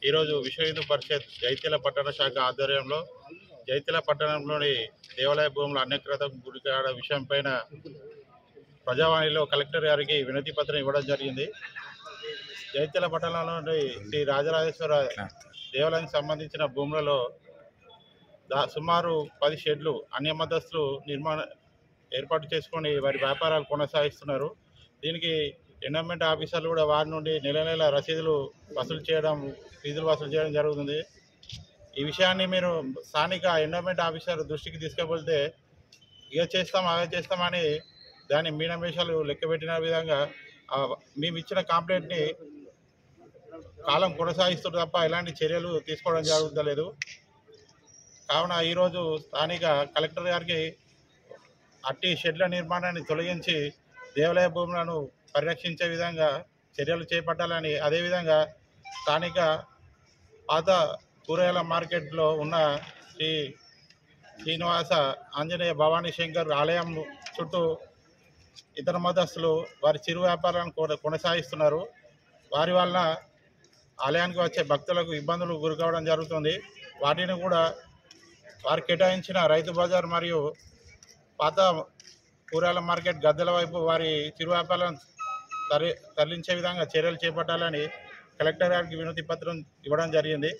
ఈరోజు విశ్వ హిందూ పరిషత్ జైత్యాల పట్టణ శాఖ ఆధ్వర్యంలో జైత్యాల పట్టణంలోని దేవాలయ భూముల అన్యక్రతకు గురి కావడం విషయం పైన ప్రజావాణిలో కలెక్టర్ గారికి వినతి పత్రం ఇవ్వడం జరిగింది. జైత్యాల పట్టణంలోని శ్రీ రాజరాజేశ్వర దేవాలయానికి సంబంధించిన భూములలో సుమారు 10 షెడ్లు అన్యమతస్థులు ఏర్పాటు చేసుకొని వారి వ్యాపారాలు కొనసాగిస్తున్నారు. దీనికి ఎండోమెంట్ ఆఫీసర్లు కూడా వారి నుండి నెల రసీదులు వసూలు చేయడం జరుగుతుంది. ఈ విషయాన్ని మీరు స్థానిక ఎండోమెంట్ ఆఫీసర్ దృష్టికి తీసుకువెళ్తే అదే చేస్తామని దాని మీనమేషాలు లెక్కబెట్టిన విధంగా మేము ఇచ్చిన కంప్లైంట్ని కాలం కొనసాగిస్తుంది తప్ప ఎలాంటి చర్యలు తీసుకోవడం జరుగుతలేదు. కావున ఈరోజు స్థానిక కలెక్టర్ గారికి అట్టి షెడ్ల నిర్మాణాన్ని తొలగించి దేవాలయ భూములను పరిరక్షించే విధంగా చర్యలు చేపట్టాలని, అదేవిధంగా స్థానిక పాత కూరగాయల మార్కెట్లో ఉన్న శ్రీ శ్రీనివాస ఆంజనేయ భవానీ శంకర్ ఆలయం చుట్టూ ఇతర మతస్థులు వారి చిరు వ్యాపారాలను కొనసాగిస్తున్నారు. వారి వలన ఆలయానికి వచ్చే భక్తులకు ఇబ్బందులు గురికావడం జరుగుతుంది. వాటిని కూడా వారు కేటాయించిన రైతు బజార్ మరియు పాత కూరగాయల మార్కెట్ గద్దెల వైపు వారి చిరు వ్యాపారాలను తరలించే విధంగా చర్యలు చేపట్టాలని కలెక్టర్ గారికి వినతి పత్రం ఇవ్వడం జరిగింది.